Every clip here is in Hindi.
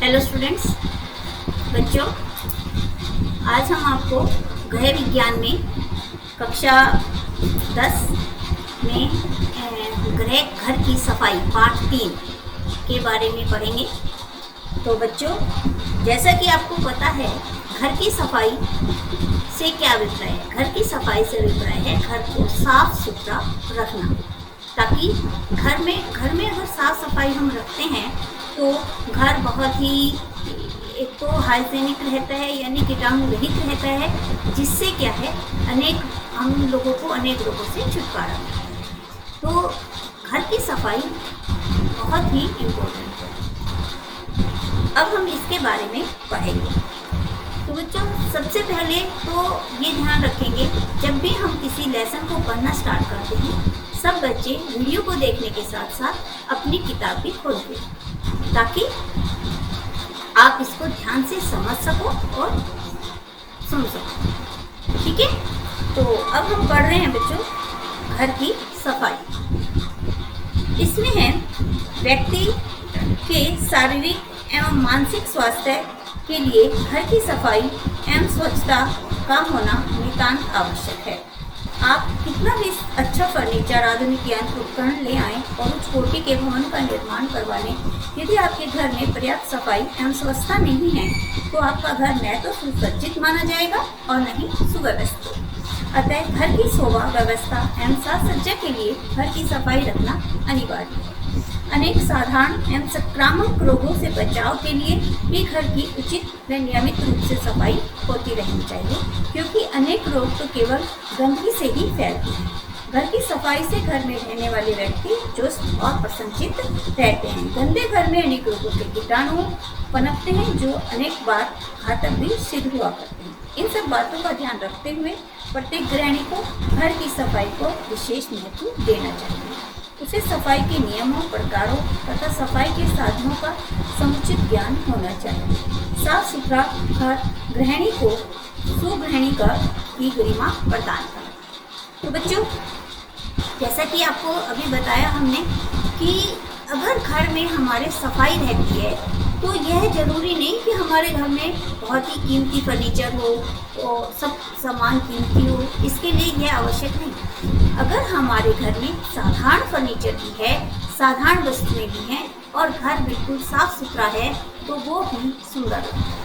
हेलो स्टूडेंट्स, बच्चों, आज हम आपको गृह विज्ञान में कक्षा 10 में घर की सफाई पार्ट 3 के बारे में पढ़ेंगे। तो बच्चों, जैसा कि आपको पता है, घर की सफाई से क्या अभिप्राय है? घर की सफाई से अभिप्राय है घर को साफ सुथरा रखना, ताकि घर में अगर साफ सफाई हम रखते हैं तो घर बहुत ही एक तो हाइजीनिक रहता है, यानी कीटाणु रहित रहता है, जिससे क्या है हम लोगों को अनेक रोगों से छुटकारा मिलता है। तो घर की सफाई बहुत ही इम्पोर्टेंट है। अब हम इसके बारे में पढ़ेंगे। तो बच्चों, सबसे पहले तो ये ध्यान रखेंगे, जब भी हम किसी लेसन को पढ़ना स्टार्ट करते हैं, सब बच्चे वीडियो को देखने के साथ साथ अपनी किताब भी खोलते हैं, ताकि आप इसको ध्यान से समझ सको और सुन सको। ठीक है? तो अब हम पढ़ रहे हैं बच्चों घर की सफाई। इसमें है व्यक्ति के शारीरिक एवं मानसिक स्वास्थ्य के लिए घर की सफाई एवं स्वच्छता का होना नितांत आवश्यक है। आप कितना भी अच्छा फर्नीचर, आधुनिक यंत्र उपकरण ले आएं और उच्च कोटि के भवन का निर्माण करवा लें, यदि आपके घर में पर्याप्त सफाई एवं स्वच्छता नहीं है तो आपका घर न तो सुसज्जित माना जाएगा और न ही सुव्यवस्थित। अतः घर की शोभा, व्यवस्था एवं साज सज्जा के लिए घर की सफाई रखना अनिवार्य है। अनेक साधारण एवं संक्रामक रोगों से बचाव के लिए भी घर की उचित व नियमित रूप से सफाई होती रहनी चाहिए, क्योंकि अनेक रोग तो केवल गंदगी से ही फैलते हैं। घर की सफाई से घर में रहने वाले व्यक्ति चुस्त और प्रसन्नचित्त रहते हैं। गंदे घर में अनेक रोगों के कीटाणु पनपते हैं, जो अनेक बार घातक भी सिद्ध हुआ करते हैं। इन सब बातों का ध्यान रखते हुए प्रत्येक गृहिणी को घर की सफाई को विशेष महत्व देना चाहिए। उसे सफाई के नियमों, प्रकारों तथा सफाई के साधनों का समुचित ज्ञान होना चाहिए। साफ सुथरा घर गृहिणी को सुगृहिणी का की गरिमा प्रदान करें। तो बच्चों, जैसा कि आपको अभी बताया हमने कि अगर घर में हमारे सफाई रहती है तो यह जरूरी नहीं कि हमारे घर में बहुत ही कीमती फर्नीचर हो और सब सामान कीमती हो, इसके लिए यह आवश्यक नहीं। अगर हमारे घर में साधारण फर्नीचर भी है, साधारण वस्तुएं भी हैं और घर बिल्कुल साफ सुथरा है, तो वो भी सुंदर लगता है।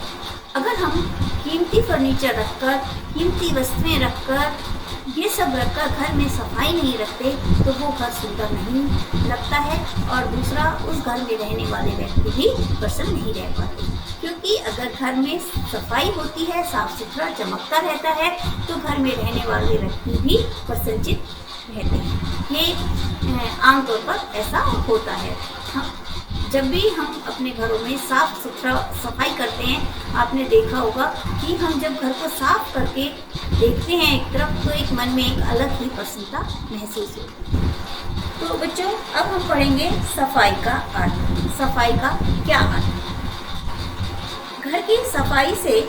अगर हम कीमती फर्नीचर रखकर, कीमती वस्तुएं रखकर, ये सब रखकर घर में सफाई नहीं रखते तो वो घर सुंदर नहीं लगता है, और दूसरा उस घर में रहने वाले व्यक्ति भी प्रसन्न नहीं रह पाते। क्योंकि अगर घर में सफाई होती है, साफ सुथरा चमकता रहता है, तो घर में रहने वाले व्यक्ति भी प्रसन्नचित्त रहते हैं। ये आमतौर पर ऐसा होता है। जब भी हम अपने घरों में साफ सुथरा सफाई करते हैं, आपने देखा होगा कि हम जब घर को साफ करके देखते हैं एक तरफ, तो एक मन में एक अलग ही प्रसन्नता महसूस होती है। तो बच्चों, अब हम पढ़ेंगे सफाई का अर्थ। सफाई का क्या अर्थ? घर की सफाई से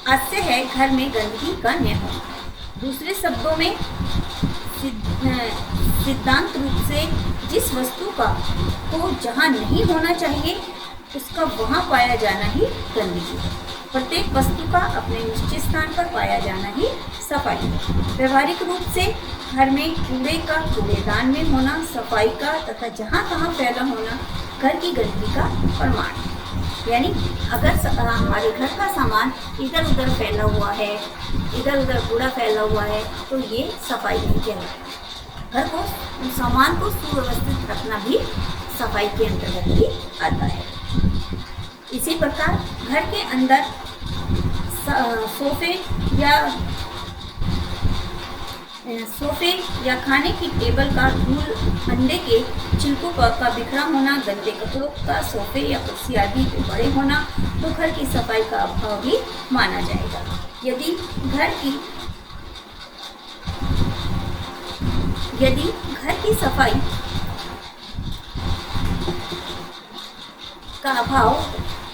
आशय है घर में गंदगी का न होना। दूसरे शब्दों में सिद्धांत रूप से जिस वस्तु का को जहाँ नहीं होना चाहिए उसका वहाँ पाया जाना ही गंदगी है। प्रत्येक वस्तु का अपने निश्चित स्थान पर पाया जाना ही सफाई है। व्यवहारिक रूप से घर में कूड़े का कूड़ेदान में होना सफाई का तथा जहाँ तहाँ फैला होना घर की गंदगी का प्रमाण है। यानी अगर हमारे घर का सामान इधर उधर फैला हुआ है, इधर उधर कूड़ा फैला हुआ है, तो ये सफाई नहीं कहलाता। घर को, सामान को सुव्यवस्थित रखना भी सफाई के अंतर्गत ही आता है। इसी प्रकार घर के अंदर सोफे या खाने की टेबल का धूल, अंडे के छिलकों का बिखरा होना, गंदे कपड़ों का सोफे या कुर्सी आदि पे पड़े होना, तो घर की सफाई का अभाव भी माना जाएगा। यदि घर की सफाई का अभाव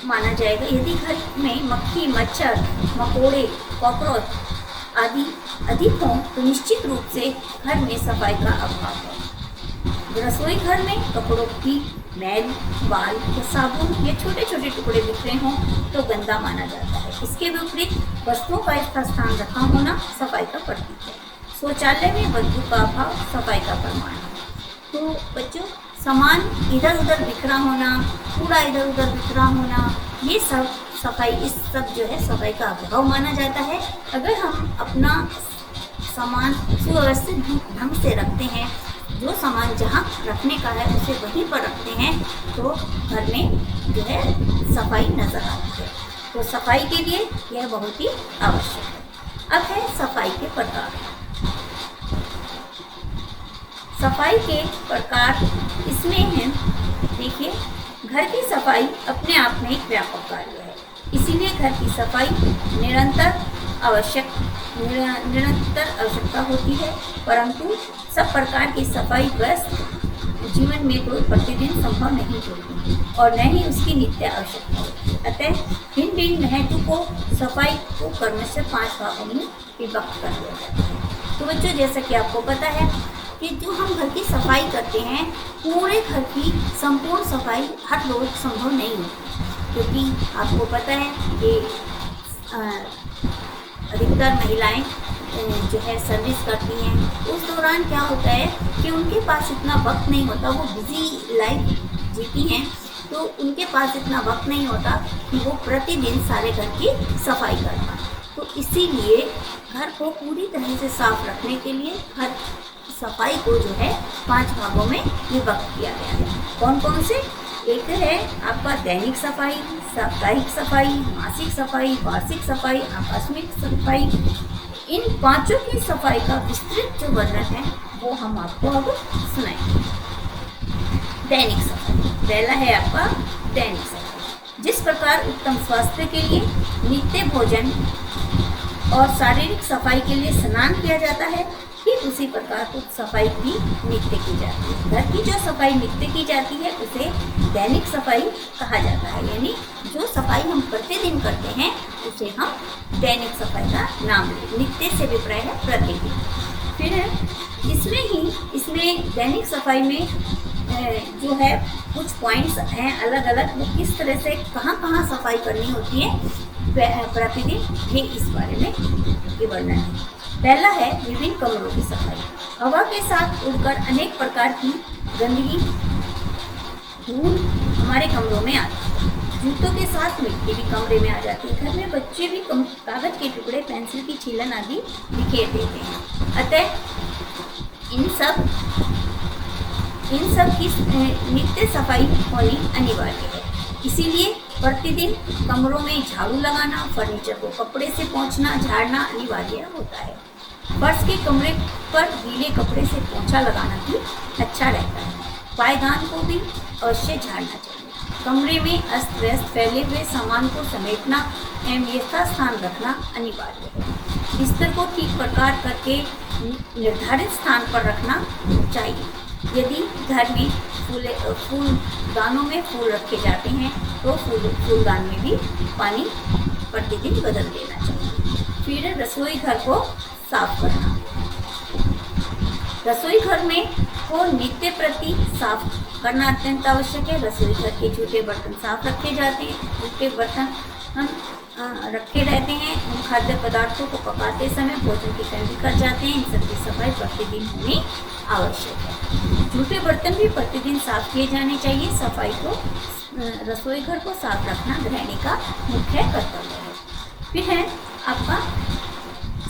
माना जाएगा, यदि घर में मक्खी, मच्छर, मकोड़े, कॉकरोच आदि अधिक हों, तो निश्चित रूप से घर में सफाई का अभाव है। रसोई घर में कपड़ों की मैल, बाल या साबुन या छोटे छोटे टुकड़े बिखरे हों तो गंदा माना जाता है। इसके विपरीत वस्तुओं का इसका स्थान रखा होना सफाई का प्रतीक है। शौचालय में बदबू का अभाव सफाई का प्रमाण है। तो बच्चों, सामान इधर उधर बिखरा होना, कूड़ा इधर उधर बिखरा होना, ये सब सफाई, इस सब जो है सफाई का अभाव माना जाता है। अगर हम अपना सामान सुव्यवस्थित ढंग से रखते हैं, जो सामान जहाँ रखने का है उसे वहीं पर रखते हैं, तो घर में जो है सफाई नजर आती है। तो सफाई के लिए यह बहुत ही आवश्यक है। अब है सफाई के प्रकार। सफाई के प्रकार इसमें है, देखिए, घर की सफाई अपने आप में एक व्यापक कार्य है, इसीलिए घर की सफाई निरंतर आवश्यकता होती है। परंतु सब प्रकार की सफाई व्यस्त जीवन में कोई प्रतिदिन संभव नहीं होती और न ही उसकी नित्य आवश्यकता होती। अतः भिन्न भिन्न महत्व को सफाई को क्रमशः 5 भागों में विभक्त कर दिया जाता है। तो बच्चों, जैसा कि आपको पता है कि जो हम घर की सफाई करते हैं, पूरे घर की संपूर्ण सफाई हर रोज संभव नहीं होती, क्योंकि आपको पता है कि अधिकतर महिलाएं जो है सर्विस करती हैं। उस दौरान क्या होता है कि उनके पास इतना वक्त नहीं होता, वो बिजी लाइफ जीती हैं, तो उनके पास इतना वक्त नहीं होता कि वो प्रतिदिन सारे घर की सफाई कर पाएं। तो इसीलिए घर को पूरी तरह से साफ रखने के लिए हर सफाई को जो है 5 भागों में विभक्त किया गया है। कौन कौन से? एक है आपका दैनिक सफाई, साप्ताहिक सफाई, मासिक सफाई, वार्षिक सफाई, आकस्मिक सफाई। इन 5 की सफाई का विस्तृत जो वर्णन है वो हम आपको अब सुनाएंगे। दैनिक सफाई, पहला है आपका दैनिक सफाई। जिस प्रकार उत्तम स्वास्थ्य के लिए नित्य भोजन और शारीरिक सफाई के लिए स्नान किया जाता है, ठीक उसी प्रकार कुछ सफाई भी नित्य की जाती है। घर की जो सफाई नित्य की जाती है उसे दैनिक सफाई कहा जाता है, यानी जो सफाई हम प्रतिदिन करते हैं उसे हम दैनिक सफाई का नाम लें। नित्य से विपर्य है प्रतिदिन। फिर इसमें दैनिक सफाई में जो है कुछ पॉइंट्स हैं अलग अलग, वो किस तरह से कहाँ सफाई करनी होती है प्रतिदिन, ये इस बारे में वर्णन है। पहला है विभिन्न कमरों की सफाई। हवा के साथ उड़कर अनेक प्रकार की गंदगी, धूल हमारे कमरों में आती है। जूतों के साथ मिट्टी भी कमरे में आ जाती है। घर में बच्चे भी कागज के टुकड़े, पेंसिल की छीलन आदि बिखेर देते हैं। अतः इन सब की नित्य सफाई होनी अनिवार्य है। इसीलिए प्रतिदिन कमरों में झाड़ू लगाना, फर्नीचर को कपड़े से पोंछना, झाड़ना अनिवार्य होता है। फर्श के कमरे पर गीले कपड़े से पोंछा लगाना भी अच्छा रहता है। पायदान को भी अवश्य झाड़ना चाहिए। कमरे में अस्त व्यस्त फैले हुए सामान को समेटना एवं यथास्थान रखना अनिवार्य है। बिस्तर को ठीक प्रकार करके निर्धारित स्थान पर रखना चाहिए। यदि घर में फूलदानों में फूल रखे जाते हैं तो फूलदान में भी पानी प्रतिदिन बदल देना चाहिए। फिर रसोई घर को साफ करना। रसोई घर में को नित्य प्रति साफ करना अत्यंत आवश्यक है। रसोई घर के जूठे बर्तन साफ रखे जाते हैं। जूठे बर्तन रखे रहते हैं। उन खाद्य पदार्थों को पकाते समय भोजन की गंदगी कर जाते हैं। इन सबकी सफाई प्रतिदिन होनी आवश्यक है। जूठे बर्तन भी प्रतिदिन साफ किए जाने चाहिए। सफाई को रसोई घर को साफ रखना गृहिणी का मुख्य कर्तव्य है। फिर है आपका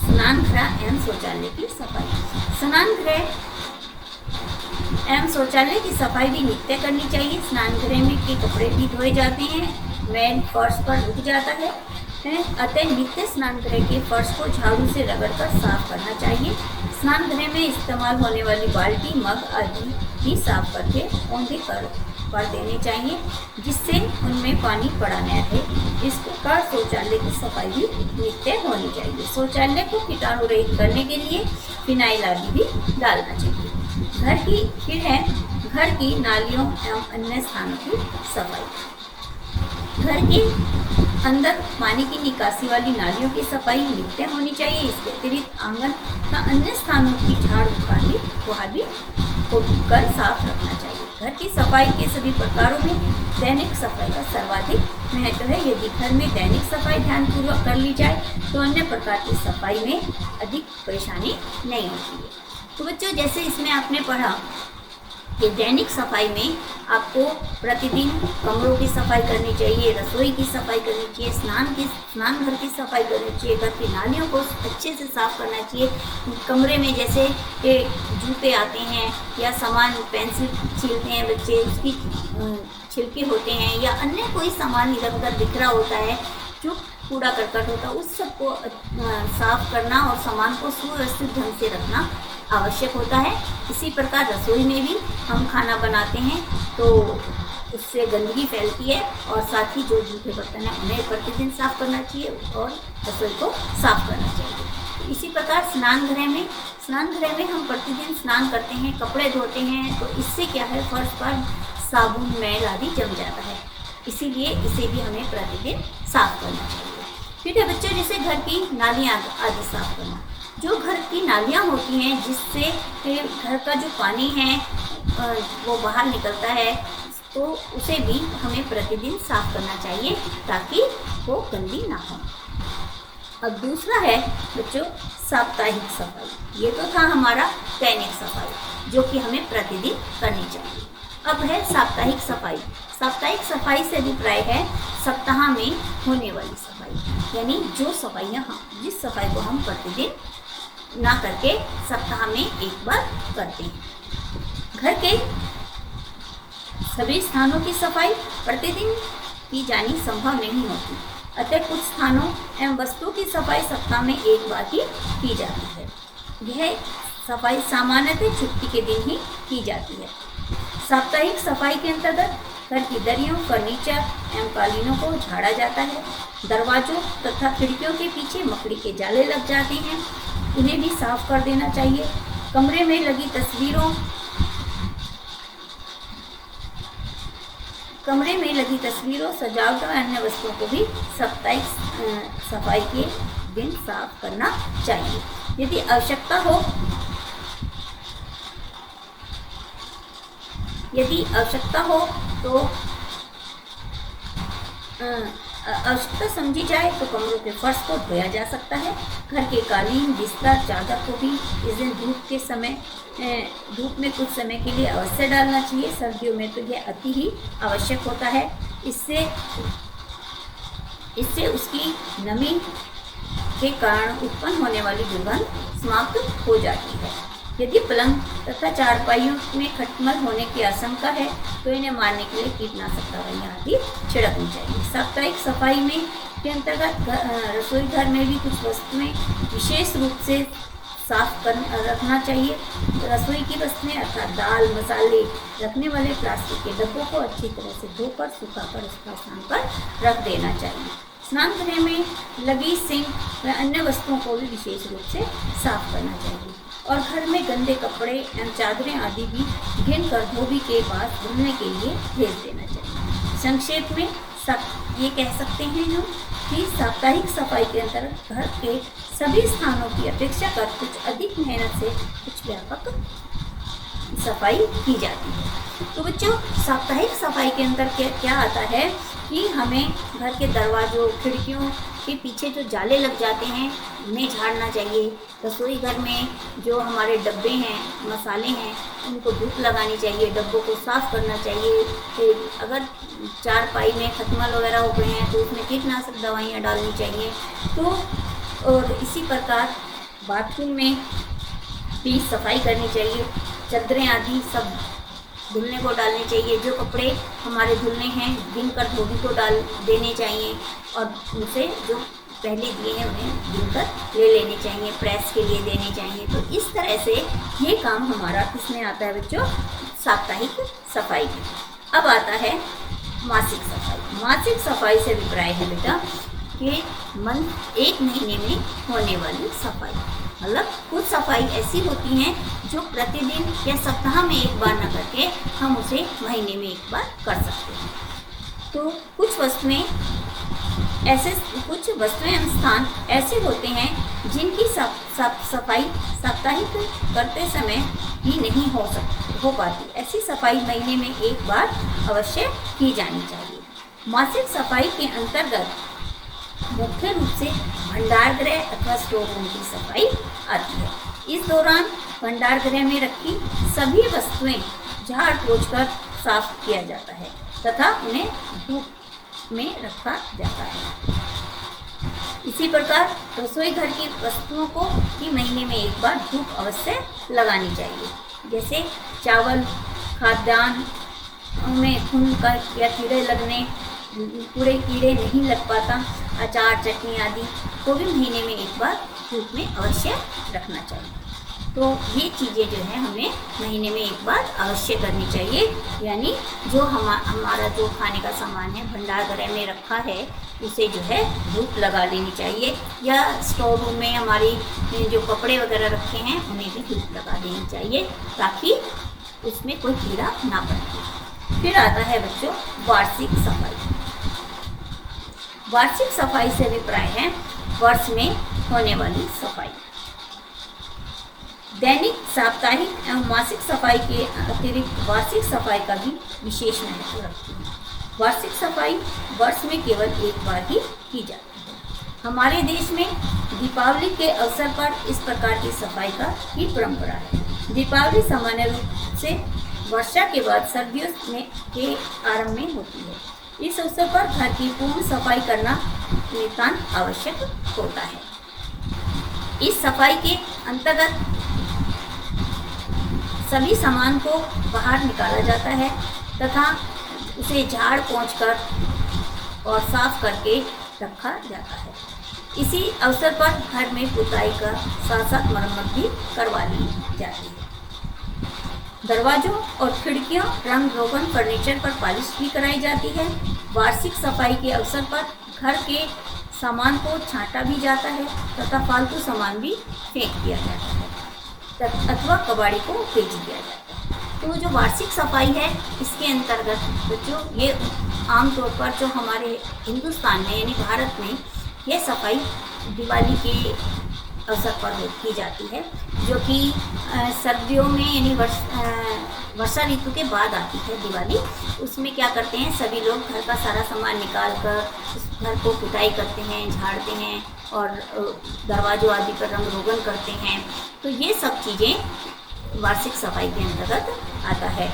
स्नान गृह एवं शौचालय की सफाई। स्नान गृह एवं शौचालय की सफाई भी नित्य करनी चाहिए। स्नान गृह में के कपड़े भी धोए जाते हैं, मैल फर्श पर रुक जाता है। अतः नित्य स्नान गृह के फर्श को झाड़ू से रगड़कर साफ करना चाहिए। स्नान गृह में इस्तेमाल होने वाली बाल्टी, मग आदि भी साफ करके औंधे कर देने चाहिए, जिससे उनमें पानी पड़ा न रहे। इस प्रकार शौचालय की सफाई भी नित्य होनी चाहिए। शौचालय को कीटाणु रहित करने के लिए फिनाइल आदि भी डालना चाहिए। घर की नालियों एवं अन्य स्थानों की सफाई। घर के अंदर पानी की निकासी वाली नालियों की सफाई नित्य होनी चाहिए। इसके अतिरिक्त आंगन का अन्य स्थानों की झाड़ उखाड़ी वहाँ भी कर साफ रखना चाहिए। घर की सफाई के सभी प्रकारों में दैनिक सफाई का सर्वाधिक महत्व है। यदि घर में दैनिक सफाई ध्यानपूर्वक कर ली जाए तो अन्य प्रकार की सफाई में अधिक परेशानी नहीं होती है। तो बच्चों, जैसे इसमें आपने पढ़ा कि दैनिक सफाई में आपको प्रतिदिन कमरों की सफाई करनी चाहिए, रसोई की सफाई करनी चाहिए, स्नान घर की सफाई करनी चाहिए, घर की नालियों को अच्छे से साफ करना चाहिए। कमरे में जैसे जूते आते हैं या सामान, पेंसिल छीलते हैं बच्चे, उसकी छिलके होते हैं, या अन्य कोई सामान इधर उधर बिखरा होता है जो कूड़ा करकट होता है, उस सबको साफ करना और सामान को सुव्यवस्थित ढंग से रखना आवश्यक होता है। इसी प्रकार रसोई में भी हम खाना बनाते हैं तो उससे गंदगी फैलती है, और साथ ही जो जूठे बर्तन हैं उन्हें प्रतिदिन साफ करना चाहिए और रसोई को साफ करना चाहिए। इसी प्रकार स्नान घर में हम प्रतिदिन स्नान करते हैं, कपड़े धोते हैं, तो इससे क्या है, फर्श पर साबुन, मैल आदि जम जाता है, इसीलिए इसे भी हमें प्रतिदिन साफ करना चाहिए। फिर है बच्चों, जैसे घर की नालियाँ आदि साफ करना। जो घर की नालियाँ होती हैं जिससे घर का जो पानी है वो बाहर निकलता है, तो उसे भी हमें प्रतिदिन साफ करना चाहिए ताकि वो गंदी ना हो। अब दूसरा है बच्चों साप्ताहिक सफाई। ये तो था हमारा दैनिक सफाई जो कि हमें प्रतिदिन करनी चाहिए। अब है साप्ताहिक सफाई। साप्ताहिक सफाई से अभिप्राय है सप्ताह में होने वाली सफाई, यानी जो सफाइयाँ जिस सफाई को हम प्रतिदिन ना करके सप्ताह में एक बार करते हैं। घर के सभी स्थानों की सफाई प्रतिदिन की जानी संभव नहीं होती, अतः कुछ स्थानों एवं वस्तुओं की सफाई सप्ताह में एक बार ही की जाती है। यह सफाई सामान्यतः छुट्टी के दिन ही की जाती है। साप्ताहिक सफाई के अंतर्गत घर की दरियों, फर्नीचर एवं कालीनों को झाड़ा जाता है। दरवाजों तथा खिड़कियों के पीछे मकड़ी के जाले लग जाते हैं, उन्हें भी साफ कर देना चाहिए। कमरे में लगी तस्वीरों, सजावट और अन्य वस्तुओं को भी साप्ताहिक सफाई के दिन साफ करना चाहिए। यदि आवश्यकता हो तो आवश्यकता समझी जाए तो कमरों के फर्श को धोया जा सकता है। घर के कालीन, बिस्तर, चादर को भी इस दिन धूप में कुछ समय के लिए अवश्य डालना चाहिए। सर्दियों में तो यह अति ही आवश्यक होता है। इससे उसकी नमी के कारण उत्पन्न होने वाली दुर्गंध समाप्त हो जाती है। यदि पलंग तथा चारपाइयों में खटमल होने की आशंका है तो इन्हें मारने के लिए कीटनाशक दवाइयाँ आदि छिड़कनी चाहिए। साप्ताहिक सफाई में के अंतर्गत रसोई घर में भी कुछ वस्तुएं विशेष रूप से साफ रखना चाहिए। रसोई की वस्तुएं अर्थात दाल, मसाले रखने वाले प्लास्टिक के डब्बों को अच्छी तरह से धोकर सुखाकर उसका स्थान पर रख देना चाहिए। स्नान गृह में लगी सिंक व अन्य वस्तुओं को भी विशेष रूप से साफ करना चाहिए, और घर में गंदे कपड़े एवं चादरें आदि भी गिन कर धोबी के पास धुलने के लिए भेज देना चाहिए। संक्षेप में ये कह सकते हैं हम कि साप्ताहिक सफाई के अंतर्गत घर के सभी स्थानों की अपेक्षा कर कुछ अधिक मेहनत से कुछ व्यापक सफाई की जाती है। तो बच्चों, साप्ताहिक सफाई के अंदर क्या आता है कि हमें घर के दरवाजों, खिड़कियों के पीछे जो जाले लग जाते हैं उन्हें झाड़ना चाहिए। रसोई घर में जो हमारे डब्बे हैं, मसाले हैं, उनको धूप लगानी चाहिए, डब्बों को साफ करना चाहिए। फिर अगर चारपाई में खटमल वगैरह हो गए हैं तो उसमें कीटनाशक दवाइयाँ डालनी चाहिए। तो और इसी प्रकार बाथरूम में भी सफाई करनी चाहिए। चादरें आदि सब धुलने को डालने चाहिए। जो कपड़े हमारे धुलने हैं गिन कर धोबी को डाल देने चाहिए, और उनसे जो पहले दिए हैं उन्हें गिन कर ले लेने चाहिए, प्रेस के लिए देने चाहिए। तो इस तरह से ये काम हमारा किसमें आता है बच्चों? साप्ताहिक सफाई में। अब आता है मासिक सफाई। मासिक सफाई से अभिप्राय है बेटा कि एक महीने में होने वाली सफाई, मतलब कुछ सफाई ऐसी होती हैं जो प्रतिदिन या सप्ताह में एक बार न करके हम उसे महीने में एक बार कर सकते हैं। तो कुछ वस्तुएं स्थान ऐसे होते हैं जिनकी सफाई साप्ताहिक करते समय ही नहीं हो हो पाती। ऐसी सफाई महीने में एक बार अवश्य की जानी चाहिए। मासिक सफाई के अंतर्गत मुख्य रूप से भंडार गृह अथवा स्टोर रूम की सफाई आती है। इस दौरान भंडार गृह में रखी सभी वस्तुएं झाड़ पोंछ कर साफ किया जाता है तथा उन्हें धूप में रखा जाता है। इसी प्रकार रसोई घर की वस्तुओं को भी महीने में एक बार धूप अवश्य लगानी चाहिए। जैसे चावल, खाद्यान्न में घुन कर या कीड़े लगने, पूरे कीड़े नहीं लग पाता, अचार, चटनी आदि को भी महीने में एक बार धूप में अवश्य रखना चाहिए। तो ये चीज़ें जो है हमें महीने में एक बार अवश्य करनी चाहिए। यानी जो हमारा जो खाने का सामान है भंडार गृह में रखा है उसे जो है धूप लगा लेनी चाहिए, या स्टोर रूम में हमारी जो कपड़े वगैरह रखे हैं उन्हें भी धूप लगा देनी चाहिए ताकि उसमें कोई कीड़ा ना पड़े। फिर आता है बच्चों वार्षिक सफाई। वार्षिक सफाई से अभिप्राय है वर्ष में होने वाली सफाई। दैनिक, साप्ताहिक एवं मासिक सफाई के अतिरिक्त वार्षिक सफाई का भी विशेष महत्व रखती है। वार्षिक सफाई वर्ष में केवल एक बार ही की जाती है। हमारे देश में दीपावली के अवसर पर इस प्रकार की सफाई का ही परंपरा है। दीपावली सामान्य रूप से वर्षा के बाद सर्दियों के आरंभ में होती है। इस अवसर पर घर की पूर्ण सफाई करना नितांत आवश्यक होता है। इस सफाई के अंतर्गत सभी सामान को बाहर निकाला जाता है तथा उसे झाड़ पोंछ कर और साफ करके रखा जाता है। इसी अवसर पर घर में पुताई का साथ साथ मरम्मत भी करवा ली जाती है। दरवाजों और खिड़कियों, रंग रोगन, फर्नीचर पर पॉलिश भी कराई जाती है। वार्षिक सफाई के अवसर पर घर के सामान को छांटा भी जाता है तथा फालतू सामान भी फेंक दिया जाता है अथवा कबाड़ी को बेच दिया जाता है। तो जो वार्षिक सफाई है इसके अंतर्गत बच्चों ये आमतौर पर जो हमारे हिंदुस्तान में यानी भारत में यह सफाई दिवाली के अवसर पर की जाती है, जो कि सर्दियों में यानी वर्षा ऋतु के बाद आती है दिवाली। उसमें क्या करते हैं सभी लोग घर का सारा सामान निकाल कर उस घर को पुताई करते हैं, झाड़ते हैं और दरवाजों आदि पर रंग रोगन करते हैं। तो ये सब चीज़ें वार्षिक सफाई के अंतर्गत आता है।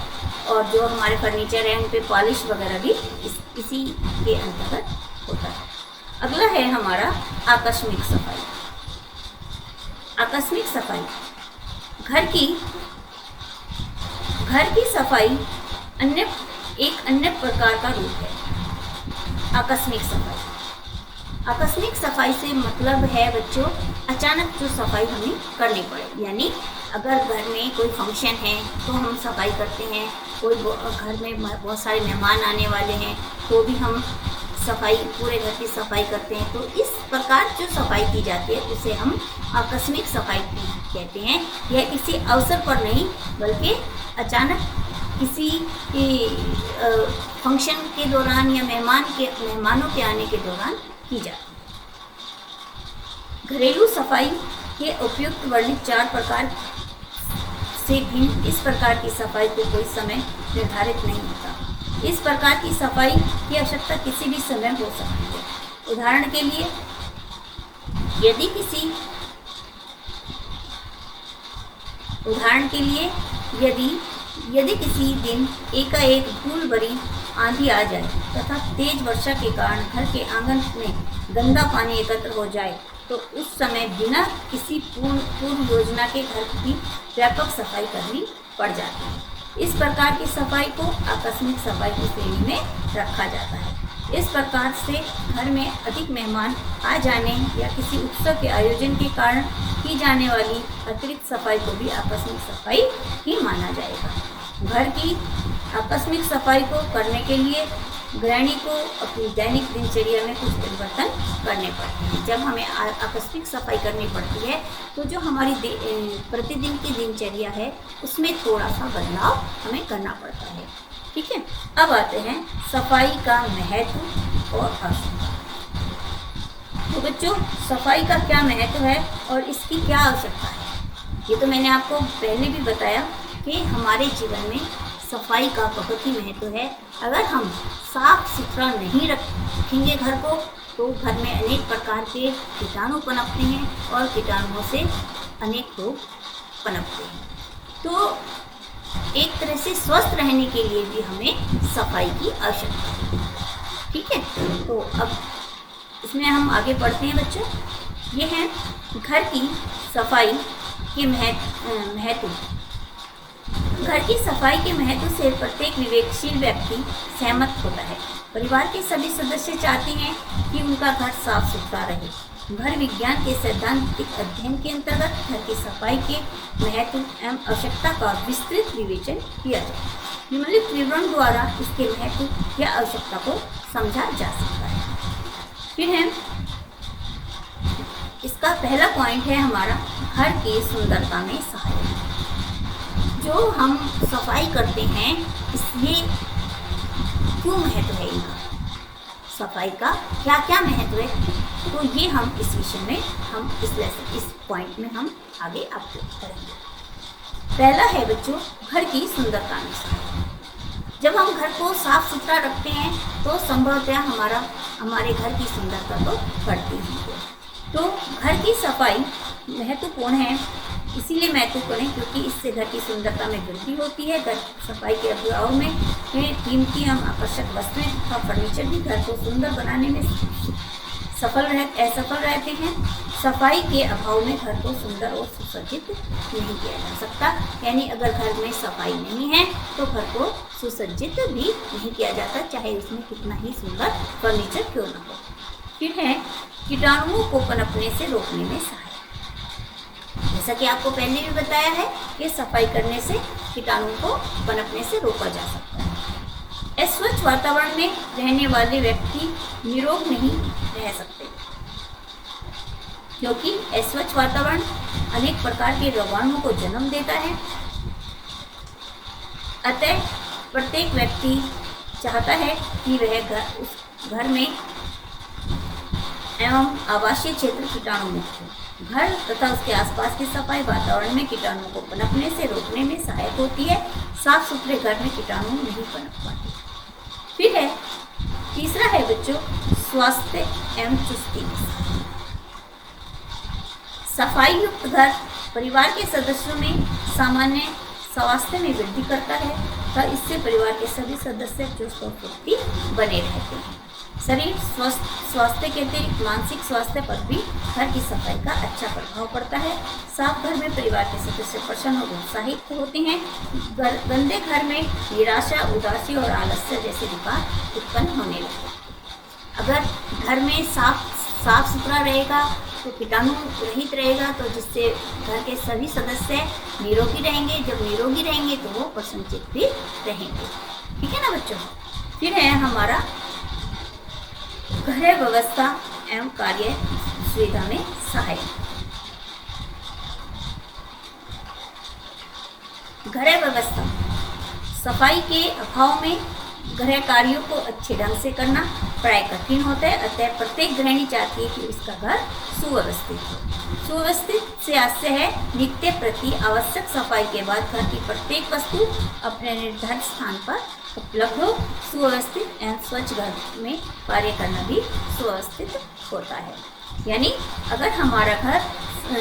और जो हमारे फर्नीचर है उन पर पॉलिश वगैरह भी इसी के अंतर्गत होता है। अगला है हमारा आकस्मिक सफाई। आकस्मिक सफाई घर की सफाई एक अन्य प्रकार का रूप है। आकस्मिक सफाई से मतलब है बच्चों अचानक जो सफाई हमें करनी पड़े। यानी अगर घर में कोई फंक्शन है तो हम सफाई करते हैं, कोई घर में बहुत सारे मेहमान आने वाले हैं तो भी हम सफाई, पूरे घर की सफाई करते हैं। तो इस प्रकार जो सफाई की जाती है उसे हम आकस्मिक सफाई कहते हैं। यह किसी अवसर पर नहीं बल्कि अचानक किसी फंक्शन के दौरान या मेहमानों के आने के दौरान की जाती है। घरेलू सफाई के उपयुक्त वर्णित 4 प्रकार से भिन्न इस प्रकार की सफाई को कोई समय निर्धारित नहीं होता। इस प्रकार की सफाई की आवश्यकता किसी भी समय हो सकती है। उदाहरण के लिए यदि किसी दिन एकाएक धूल भरी आंधी आ जाए तथा तेज वर्षा के कारण घर के आंगन में गंदा पानी एकत्र हो जाए तो उस समय बिना किसी पूर्व योजना के घर की व्यापक सफाई करनी पड़ जाती है। इस प्रकार की सफाई को आकस्मिक सफाई की श्रेणी में रखा जाता है। इस प्रकार से घर में अधिक मेहमान आ जाने या किसी उत्सव के आयोजन के कारण की जाने वाली अतिरिक्त सफाई को भी आकस्मिक सफाई ही माना जाएगा। घर की आकस्मिक सफाई को करने के लिए गृहिणी को अपनी दैनिक दिनचर्या में कुछ परिवर्तन करने पड़ते हैं। जब हमें आकस्मिक सफाई करनी पड़ती है तो जो हमारी प्रतिदिन की दिनचर्या है उसमें थोड़ा सा बदलाव हमें करना पड़ता है। ठीक है, अब आते हैं सफाई का महत्व और आवश्यकता। तो बच्चों सफाई का क्या महत्व है और इसकी क्या आवश्यकता है, ये तो मैंने आपको पहले भी बताया कि हमारे जीवन में सफाई का बहुत ही महत्व है। अगर हम साफ सुथरा नहीं रखेंगे घर को, तो घर में अनेक प्रकार के कीटाणु पनपते हैं और कीटाणुओं से अनेक रोग पनपते हैं। तो एक तरह से स्वस्थ रहने के लिए भी हमें सफाई की आवश्यकता है। ठीक है, तो अब इसमें हम आगे बढ़ते हैं बच्चों। ये है घर की सफाई के महत्व। घर की सफाई के महत्व से प्रत्येक विवेकशील व्यक्ति सहमत होता है। परिवार के सभी सदस्य चाहते हैं कि उनका घर साफ सुथरा रहे। घर विज्ञान के सैद्धांतिक अध्ययन के अंतर्गत घर की सफाई के महत्व एवं आवश्यकता का विस्तृत विवेचन किया जाए। निम्नलिखित विवरण द्वारा इसके महत्व या आवश्यकता को समझा जा सकता है। फिर है इसका पहला पॉइंट है हमारा घर की सुंदरता में सहायता। जो हम सफाई करते हैं इसलिए क्यों महत्व है इनका, सफाई का क्या क्या महत्व है, तो ये हम इस विषय में हम इस पॉइंट में हम आगे आपको करेंगे। पहला है बच्चों घर की सुंदरता में सहायता। जब हम घर को साफ सुथरा रखते हैं तो संभवतः हमारे घर की सुंदरता तो बढ़ती ही है। तो घर की सफाई महत्वपूर्ण है, इसीलिए महत्वपूर्ण है क्योंकि इससे घर की सुंदरता में वृद्धि होती है। घर सफाई के अभाव में कीमती एवं आकर्षक वस्तुएं तथा फर्नीचर भी घर को सुंदर बनाने में असफल रहते हैं। सफाई के अभाव में घर को सुंदर और सुसज्जित नहीं किया जा सकता, यानी अगर घर में सफाई नहीं है तो घर को सुसज्जित भी नहीं किया जाता, चाहे उसमें कितना ही सुंदर फर्नीचर क्यों न हो। फिर है कीटाणुओं को पनपने से रोकने में सहायता। जैसा कि आपको पहले भी बताया है कि सफाई करने से कीटाणुओं को पनपने से रोका जा सकता है। अस्वच्छ वातावरण में रहने वाले व्यक्ति निरोग नहीं रह सकते, क्योंकि अस्वच्छ वातावरण अनेक प्रकार के रोगाणुओं को जन्म देता है। अतः प्रत्येक व्यक्ति चाहता है कि वह उस घर में एवं आवासीय क्षेत्र कीटाणु मुक्त हो। घर तथा उसके आसपास की सफाई वातावरण में कीटाणुओं को पनपने से रोकने में सहायक होती है। साफ सुथरे घर में कीटाणु नहीं पनप पाते। फिर है तीसरा है बच्चों स्वास्थ्य एवं चुस्ती। सफाई युक्त घर परिवार के सदस्यों में सामान्य स्वास्थ्य में वृद्धि करता है तथा इससे परिवार के सभी सदस्य चुस्त और फुर्ती बने रहते हैं। शरीर स्वास्थ्य के अतिरिक्त मानसिक स्वास्थ्य पर भी घर की सफाई का अच्छा प्रभाव पड़ता है। साफ घर में परिवार के सदस्य प्रसन्न और उत्साहित होते हैं। गंदे घर में निराशा, उदासी और आलस्य जैसे विकार उत्पन्न होने लगते हैं। अगर घर में साफ सुथरा रहेगा तो कीटाणु रहित रहेगा, तो जिससे घर के सभी सदस्य निरोगी रहेंगे। जब निरोगी रहेंगे तो वो प्रसन्नचित्त भी रहेंगे। ठीक है ना बच्चों। फिर है हमारा गृह व्यवस्था एवं कार्य सुविधा में सहायक। गृह व्यवस्था सफाई के अभाव में गृह कार्यों को अच्छे ढंग से करना प्राय कठिन होता है। अतः प्रत्येक गृहिणी चाहती है कि उसका घर सुव्यवस्थित हो। सुव्यवस्थित से आशय है नित्य प्रति आवश्यक सफाई के बाद घर की प्रत्येक वस्तु अपने निर्धारित स्थान पर उपलब्ध हो। सुव्यवस्थित एवं स्वच्छ घर में कार्य करना भी सुव्यवस्थित होता है। यानी अगर हमारा घर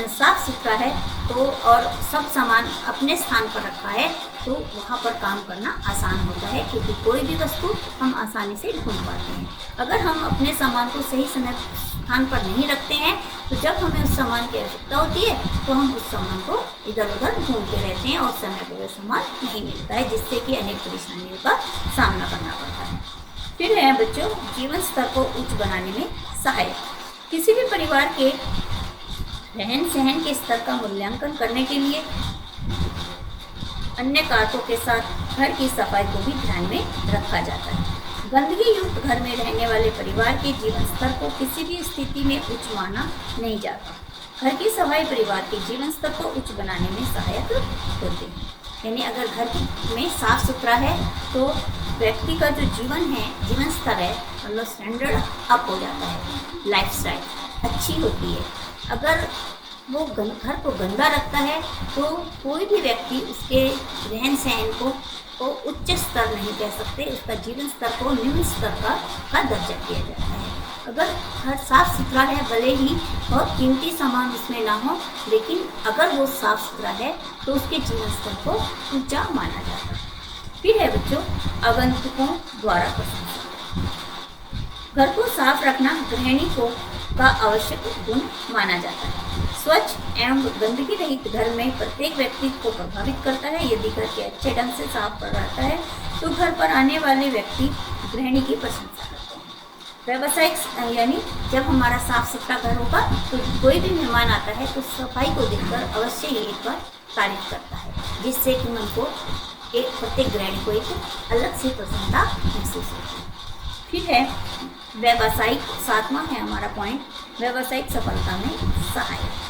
साफ सुथरा है तो और सब सामान अपने स्थान पर रखा है तो वहाँ पर काम करना आसान होता है, क्योंकि कोई भी वस्तु हम आसानी से ढूंढ पाते हैं। अगर हम अपने सामान को सही समय स्थान पर नहीं रखते हैं तो जब हमें उस सामान की आवश्यकता होती है तो हम उस सामान को इधर उधर ढूंढते रहते हैं और समय पर वह सामान नहीं मिलता है, जिससे कि अनेक परेशानियों का सामना करना पड़ता है। फिर है बच्चों जीवन स्तर को उच्च बनाने में सहायक। किसी भी परिवार के रहन सहन के स्तर का मूल्यांकन करने के लिए अन्य कारकों के साथ घर की सफाई को भी ध्यान में रखा जाता है। गंदगी युक्त घर में रहने वाले परिवार के जीवन स्तर को किसी भी स्थिति में उच्च माना नहीं जाता। घर की सफाई परिवार के जीवन स्तर को उच्च बनाने में सहायक होती है। यानी अगर घर में साफ सुथरा है तो व्यक्ति का जो जीवन स्तर है मतलब स्टैंडर्ड अप हो जाता है, लाइफस्टाइल अच्छी होती है। अगर वो घर को गंदा रखता है तो कोई भी व्यक्ति उसके रहन सहन को उच्च स्तर नहीं कह सकते, उसका जीवन स्तर को निम्न स्तर का दर्जा दिया जाता है। अगर घर साफ सुथरा है, भले ही बहुत कीमती सामान उसमें ना हो, लेकिन अगर वो साफ सुथरा है तो उसके जीवन स्तर को ऊंचा माना जाता है। फिर है बच्चों आगंतुकों द्वारा प्रशंसा। घर को साफ रखना गृहिणी का आवश्यक गुण माना जाता है। स्वच्छ एवं गंदगी रहित घर में प्रत्येक व्यक्ति को प्रभावित करता है। यदि घर के अच्छे ढंग से साफ रहता है तो घर पर आने वाले व्यक्ति गृहिणी की प्रशंसा करते हैं। व्यावसायिक यानी जब हमारा साफ सुथरा घर होगा तो कोई भी मेहमान आता है तो सफाई को देखकर अवश्य ही एक बार तारीफ करता है, जिससे कि मन को प्रत्येक गृहिणी को एक अलग से प्रसन्नता महसूस होती है। फिर है व्यावसायिक, 7वां है हमारा पॉइंट, व्यावसायिक सफलता में सहायक।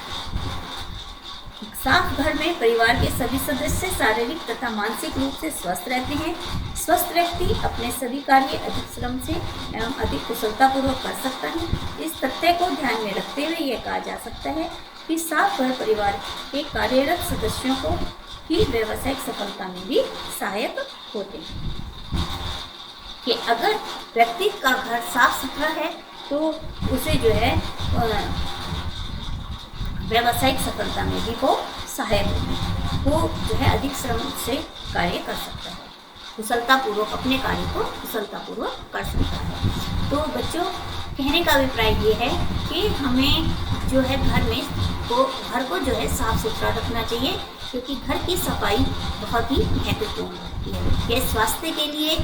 साफ घर में परिवार के सभी सदस्य शारीरिक तथा मानसिक रूप से स्वस्थ रहते हैं। स्वस्थ व्यक्ति अपने सभी कार्य अधिक श्रम से एवं अधिक कुशलतापूर्वक कर सकता है। इस तथ्य को ध्यान में रखते हुए यह कहा जा सकता है कि साफ घर परिवार के कार्यरत सदस्यों को ही व्यावसायिक सफलता में भी सहायक होते हैं। कि अगर व्यक्ति का घर साफ सुथरा है तो उसे जो है व्यावसायिक सफलता में भी वो सहायक होगी। वो जो है अधिक श्रम से कार्य कर सकता है, कुशलतापूर्वक अपने कार्य को कुशलतापूर्वक कर सकता है। तो बच्चों कहने का अभिप्राय ये है कि हमें जो है घर को जो है साफ सुथरा रखना चाहिए, क्योंकि घर की सफाई बहुत ही महत्वपूर्ण होती है। यह स्वास्थ्य के लिए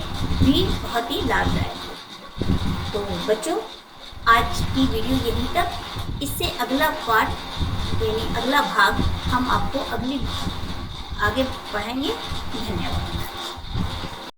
भी बहुत ही लाभदायक है। तो बच्चों आज की वीडियो यहीं तक। इससे अगला पार्ट यानी अगला भाग हम आपको आगे पढ़ाएंगे। धन्यवाद।